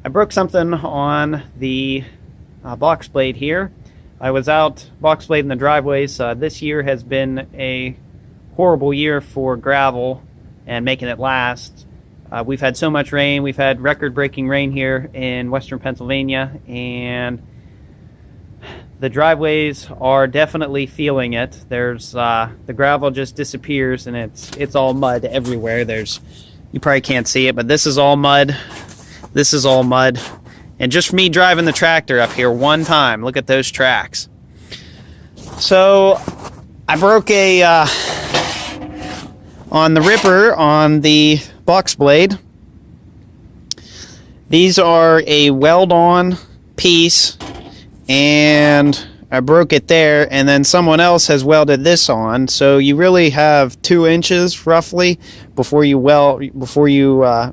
I broke something on the box blade here. I was out box blade in the driveways. This year has been a horrible year for gravel and making it last. We've had so much rain. We've had record-breaking rain here in western Pennsylvania, and the driveways are definitely feeling it. There's the gravel just disappears, and it's all mud everywhere. You probably can't see it, but this is all mud. This is all mud. And just me driving the tractor up here one time, look at those tracks. So I broke on the ripper on the box blade. These are a weld-on piece, and I broke it there, and then someone else has welded this on. So you really have 2 inches roughly before you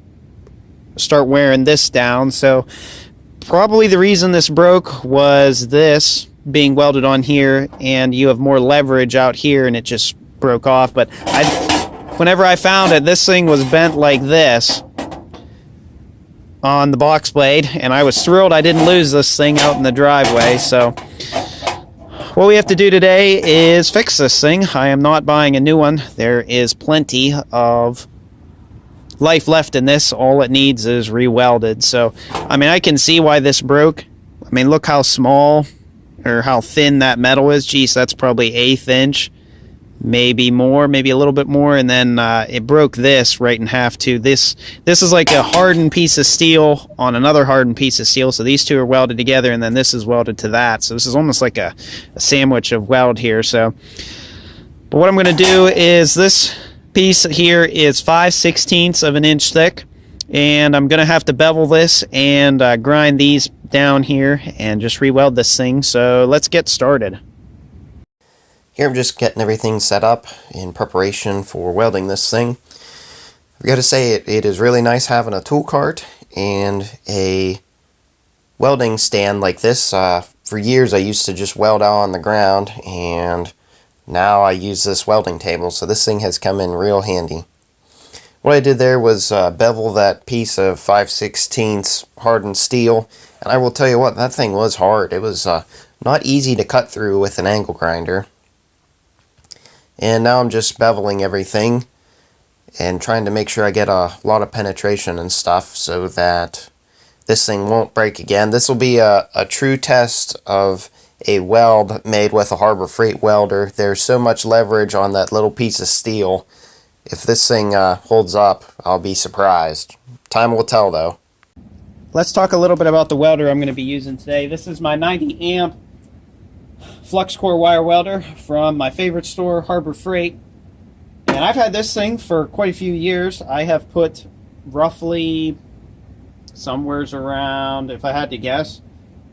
start wearing this down. So probably the reason this broke was this being welded on here, and you have more leverage out here, and it just broke off. But whenever I found it, this thing was bent like this on the box blade, and I was thrilled I didn't lose this thing out in the driveway. So what we have to do today is fix this thing. I am not buying a new one. There is plenty of life left in this. All it needs is re-welded. So I mean, I can see why this broke. I mean, look how small or how thin that metal is. Geez, that's probably 1/8 inch, maybe more, maybe a little bit more. And then it broke this right in half too. This is like a hardened piece of steel on another hardened piece of steel. So these two are welded together, and then this is welded to that. So this is almost like a sandwich of weld here. So, but what I'm going to do is this piece here is 5/16 of an inch thick, and I'm gonna have to bevel this and grind these down here and just re-weld this thing. So let's get started. Here I'm just getting everything set up in preparation for welding this thing. I've got to say it is really nice having a tool cart and a welding stand like this. For years I used to just weld out on the ground, and now I use this welding table, so this thing has come in real handy. What I did there was bevel that piece of 5/16 hardened steel, and I will tell you what, that thing was hard. It was not easy to cut through with an angle grinder. And now I'm just beveling everything and trying to make sure I get a lot of penetration and stuff so that this thing won't break again. This will be a true test of a weld made with a Harbor Freight welder. There's so much leverage on that little piece of steel. If this thing holds up, I'll be surprised. Time will tell, though. Let's talk a little bit about the welder I'm going to be using today. This is my 90 amp flux core wire welder from my favorite store, Harbor Freight. And I've had this thing for quite a few years. I have put roughly somewheres around, if I had to guess,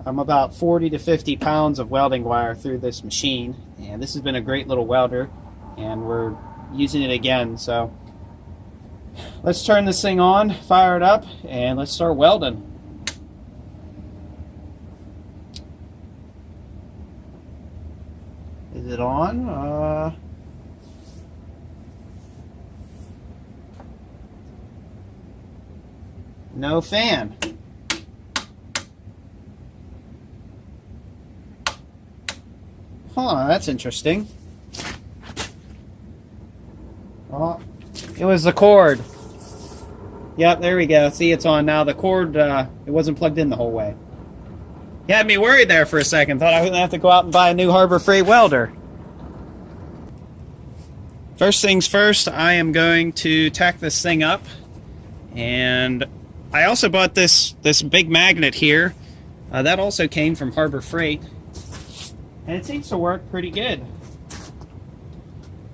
about 40 to 50 pounds of welding wire through this machine, and this has been a great little welder, and we're using it again. So let's turn this thing on, fire it up, and let's start welding. Is it on? No fan. Huh, that's interesting. Oh, it was the cord. Yep, there we go. See, it's on now. The cord, it wasn't plugged in the whole way. You had me worried there for a second. Thought I was going to have to go out and buy a new Harbor Freight welder. First things first, I am going to tack this thing up. And I also bought this big magnet here. That also came from Harbor Freight. And it seems to work pretty good.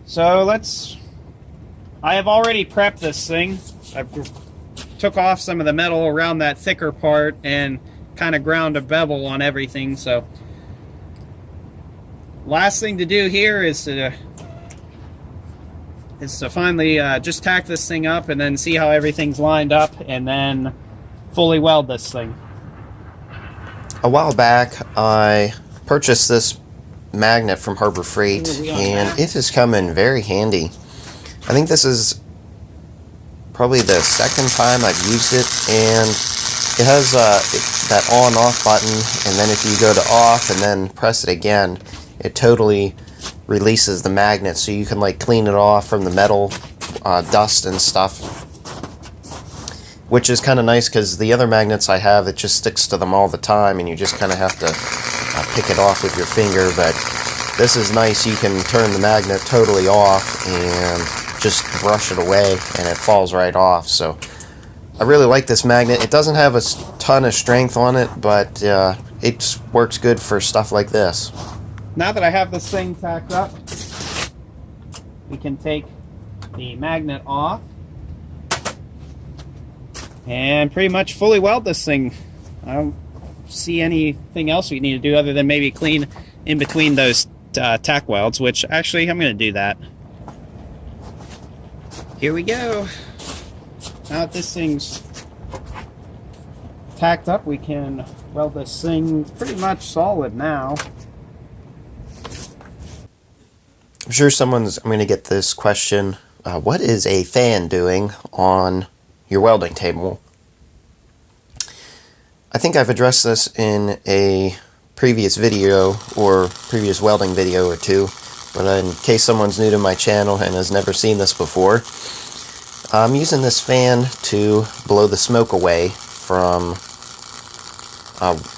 So I have already prepped this thing. I took off some of the metal around that thicker part and kind of ground a bevel on everything. So last thing to do here is to finally just tack this thing up and then see how everything's lined up, and then fully weld this thing. A while back I purchased this magnet from Harbor Freight, and it has come in very handy. I think this is probably the second time I've used it, and it has that on-off button, and then if you go to off and then press it again, it totally releases the magnet, so you can like clean it off from the metal dust and stuff, which is kind of nice because the other magnets I have, it just sticks to them all the time, and you just kind of have to pick it off with your finger. But this is nice. You can turn the magnet totally off and just brush it away, and it falls right off. So I really like this magnet. It doesn't have a ton of strength on it, but it works good for stuff like this. Now that I have this thing tacked up, we can take the magnet off and pretty much fully weld this thing. I don't see anything else we need to do other than maybe clean in between those tack welds, which actually I'm going to do that. Here we go. Now that this thing's tacked up, we can weld this thing pretty much solid now. I'm sure I'm going to get this question, what is a fan doing on your welding table? I think I've addressed this in a previous video or previous welding video or two, but in case someone's new to my channel and has never seen this before, I'm using this fan to blow the smoke away from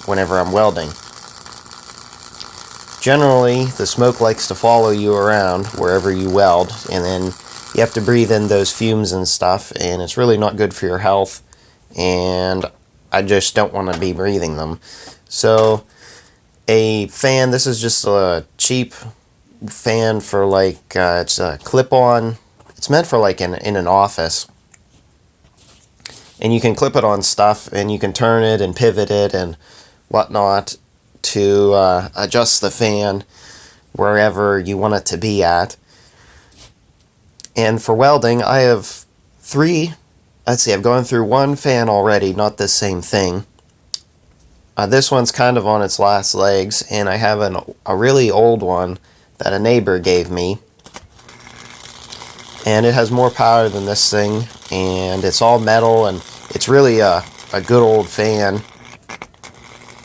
whenever I'm welding. Generally, the smoke likes to follow you around wherever you weld, and then you have to breathe in those fumes and stuff, and it's really not good for your health, and I just don't want to be breathing them. So a fan, this is just a cheap fan for like, it's a clip-on, it's meant for like in an office, and you can clip it on stuff, and you can turn it and pivot it and whatnot to adjust the fan wherever you want it to be at. And for welding, I have I've gone through one fan already, not this same thing. This one's kind of on its last legs, and I have a really old one that a neighbor gave me. And it has more power than this thing, and it's all metal, and it's really a good old fan,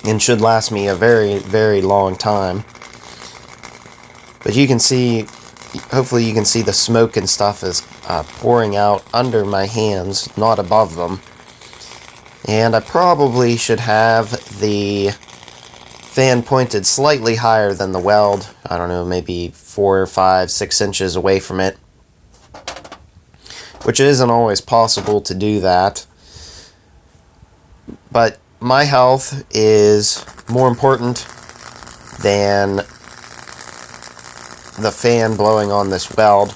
and should last me a very, very long time. But you can see, hopefully you can see the smoke and stuff is pouring out under my hands, not above them. And I probably should have the fan pointed slightly higher than the weld. I don't know, maybe 4, 5, 6 inches away from it. Which isn't always possible to do that. But my health is more important than the fan blowing on this weld.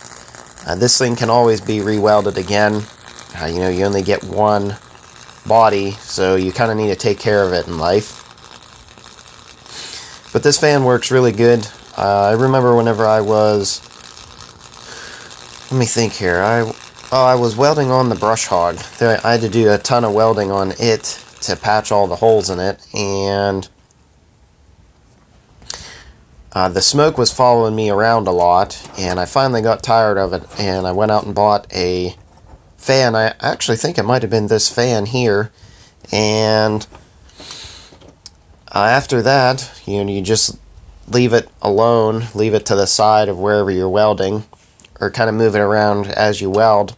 This thing can always be re-welded again. You know, you only get one body, so you kind of need to take care of it in life. But this fan works really good. I remember whenever I was, let me think here, I was welding on the brush hog. I had to do a ton of welding on it to patch all the holes in it, and the smoke was following me around a lot, and I finally got tired of it, and I went out and bought a fan. I actually think it might have been this fan here, and after that, you just leave it alone, leave it to the side of wherever you're welding, or kind of move it around as you weld.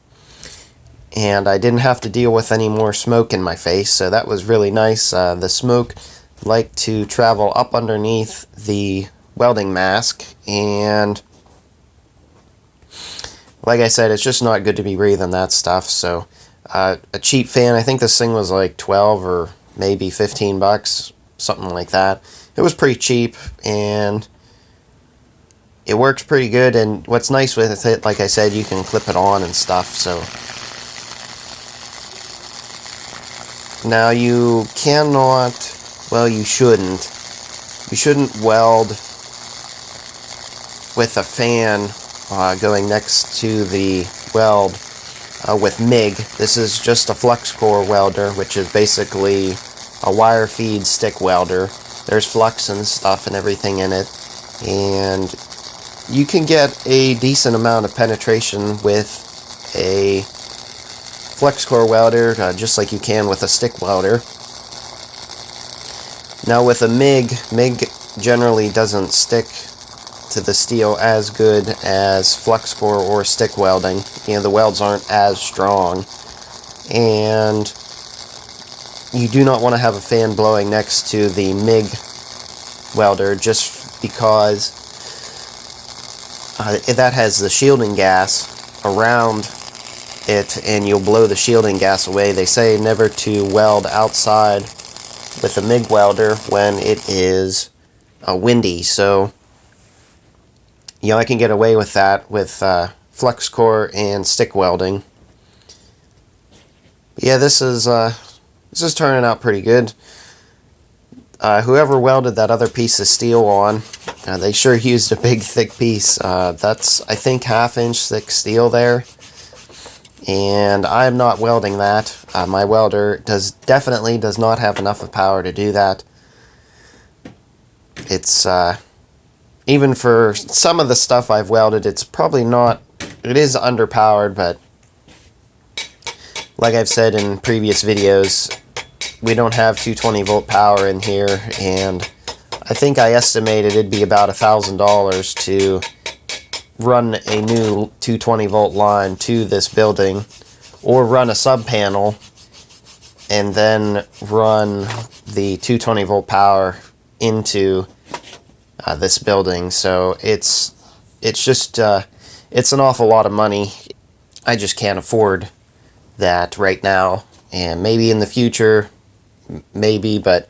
And I didn't have to deal with any more smoke in my face, so that was really nice. The smoke liked to travel up underneath the welding mask, and like I said, it's just not good to be breathing that stuff. So a cheap fan, I think this thing was like 12 or maybe 15 bucks, something like that. It was pretty cheap, and it works pretty good. And what's nice with it, like I said, you can clip it on and stuff. So now you cannot, well, you shouldn't weld with a fan going next to the weld with MIG. This is just a flux core welder, which is basically a wire feed stick welder. There's flux and stuff and everything in it, and you can get a decent amount of penetration with a flux core welder, just like you can with a stick welder. Now with a MIG generally doesn't stick to the steel as good as flux core or stick welding. You know, the welds aren't as strong, and you do not want to have a fan blowing next to the MIG welder, just because that has the shielding gas around it, and you'll blow the shielding gas away. They say never to weld outside with a MIG welder when it is windy, so you know, I can get away with that with flux core and stick welding. Yeah, this is turning out pretty good. Whoever welded that other piece of steel on, they sure used a big thick piece. That's, I think, 1/2 inch thick steel there, and I'm not welding that. My welder definitely does not have enough of power to do that. It's even for some of the stuff I've welded, it's probably not, it is underpowered, but like I've said in previous videos, we don't have 220 volt power in here, and I think I estimated it'd be about $1,000 to run a new 220 volt line to this building, or run a sub panel and then run the 220 volt power into this building. So it's just it's an awful lot of money. I just can't afford that right now, and maybe in the future, maybe, but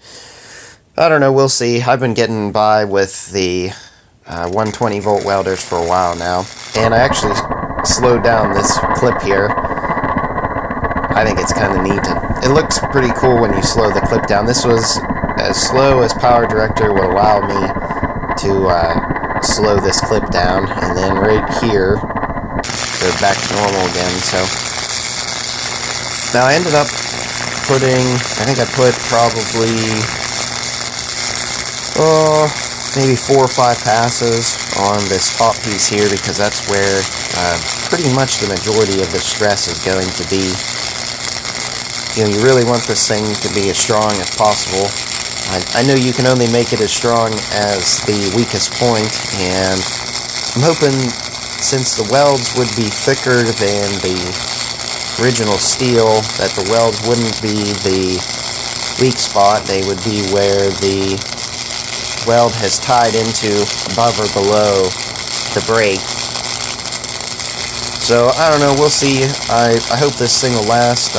I don't know, we'll see. I've been getting by with the 120 volt welders for a while now, and I actually slowed down this clip here. I think it's kind of neat. It looks pretty cool when you slow the clip down. This was as slow as Power Director would allow me to slow this clip down, and then right here goes back to normal again. So now I ended up putting, I think I put probably maybe 4 or 5 passes on this top piece here, because that's where pretty much the majority of the stress is going to be. You know, you really want this thing to be as strong as possible. I know you can only make it as strong as the weakest point, and I'm hoping, since the welds would be thicker than the original steel, that the welds wouldn't be the weak spot. They would be where the weld has tied into above or below the brake. So I don't know, we'll see. I hope this thing will last.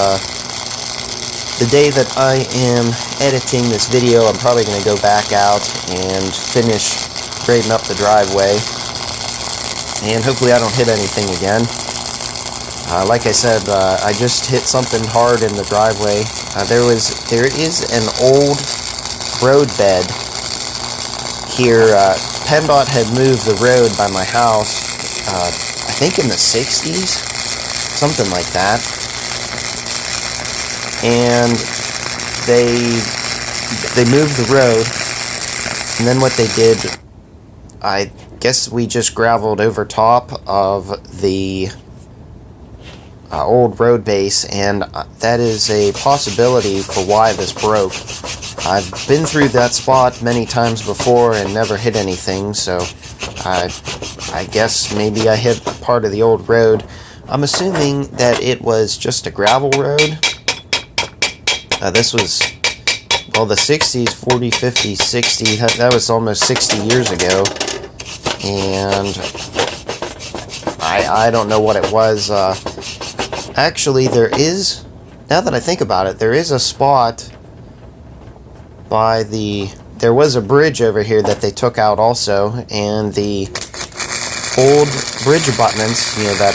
The day that I am editing this video, I'm probably going to go back out and finish grading up the driveway, and hopefully I don't hit anything again. Like I said, I just hit something hard in the driveway. There is an old road bed here. PennDOT had moved the road by my house, I think in the 60s, something like that. And they moved the road, and then what they did, I guess we just graveled over top of the old road base, and that is a possibility for why this broke. I've been through that spot many times before and never hit anything, so I guess maybe I hit part of the old road. I'm assuming that it was just a gravel road. This was, well, the 60s, 40, 50, 60, that was almost 60 years ago, and I don't know what it was. Actually, there is, now that I think about it, there is a spot by there was a bridge over here that they took out also, and the old bridge abutments, you know, that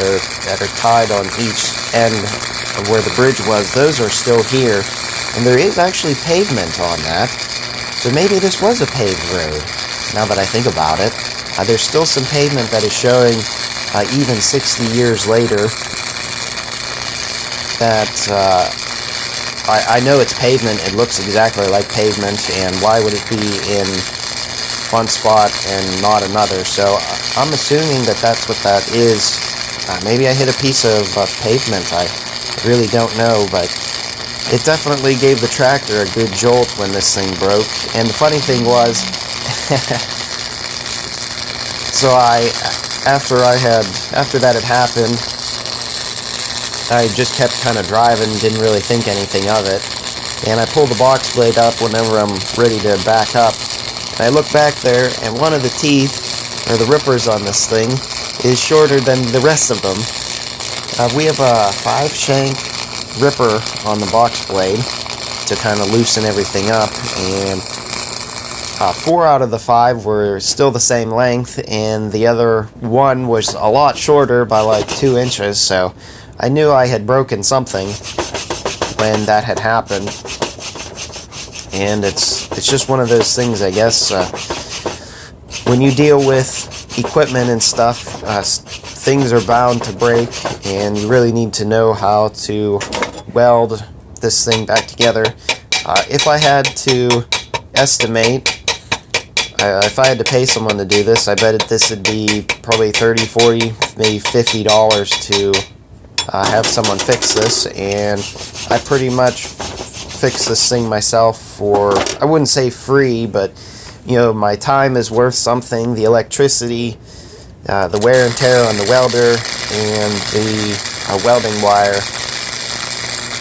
are tied on each end of where the bridge was, those are still here. And there is actually pavement on that, so maybe this was a paved road, now that I think about it. There's still some pavement that is showing, even 60 years later, that I know it's pavement. It looks exactly like pavement, and why would it be in one spot and not another? So I'm assuming that that's what that is. Maybe I hit a piece of pavement. I really don't know, but it definitely gave the tractor a good jolt when this thing broke. And the funny thing was, so after that had happened, I just kept kind of driving, didn't really think anything of it. And I pull the box blade up whenever I'm ready to back up. And I look back there, and one of the teeth, or the rippers on this thing, is shorter than the rest of them. We have a 5-shank ripper on the box blade to kind of loosen everything up, and 4 out of the 5 were still the same length, and the other one was a lot shorter by like 2 inches, so I knew I had broken something when that had happened. And it's just one of those things, I guess. When you deal with equipment and stuff, things are bound to break, and you really need to know how to weld this thing back together. If I had to estimate, if I had to pay someone to do this, I bet this would be probably $30, $40, maybe $50 to have someone fix this. And I pretty much fix this thing myself for, I wouldn't say free, but you know, my time is worth something. The electricity, the wear and tear on the welder, and the welding wire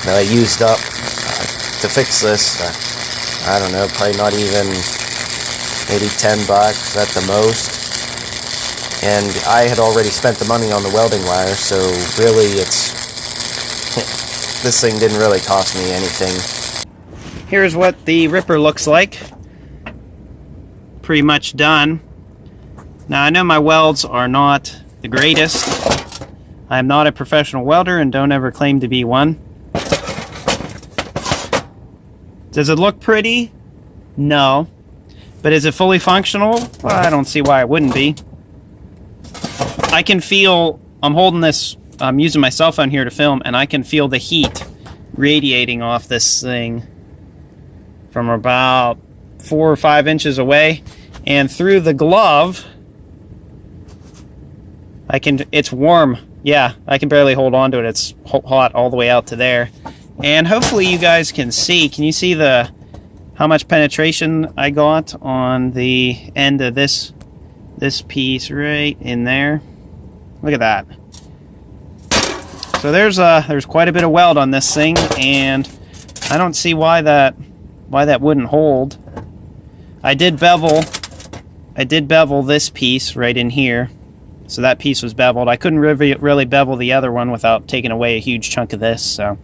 that I used up to fix this, I don't know, probably not even maybe $10 at the most. And I had already spent the money on the welding wire, so really this thing didn't really cost me anything. Here's what the ripper looks like. Pretty much done. Now I know my welds are not the greatest. I am not a professional welder and don't ever claim to be one. Does it look pretty? No. But is it fully functional? Well, I don't see why it wouldn't be. I can feel, I'm holding this, I'm using my cell phone here to film, and I can feel the heat radiating off this thing from about 4 or 5 inches away, and through the glove it's warm. Yeah, I can barely hold on to it. It's hot all the way out to there. And hopefully you guys can see. Can you see how much penetration I got on the end of this piece right in there? Look at that. So there's quite a bit of weld on this thing, and I don't see why that wouldn't hold. I did bevel this piece right in here. So that piece was beveled. I couldn't really bevel the other one without taking away a huge chunk of this. So,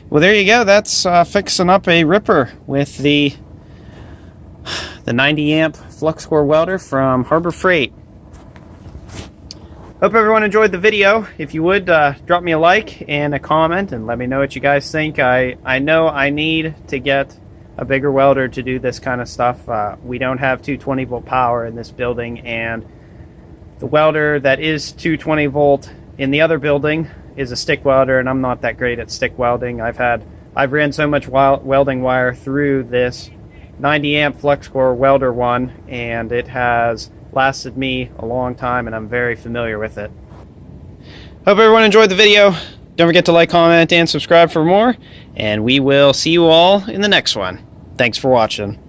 well, there you go. That's fixing up a ripper with the 90 amp flux core welder from Harbor Freight. Hope everyone enjoyed the video. If you would, drop me a like and a comment and let me know what you guys think. I know I need to get a bigger welder to do this kind of stuff. We don't have 220 volt power in this building, and the welder that is 220 volt in the other building is a stick welder, and I'm not that great at stick welding. I've ran so much welding wire through this 90 amp flux core welder one, and it has lasted me a long time, and I'm very familiar with it. Hope everyone enjoyed the video. Don't forget to like, comment, and subscribe for more, and we will see you all in the next one. Thanks for watching.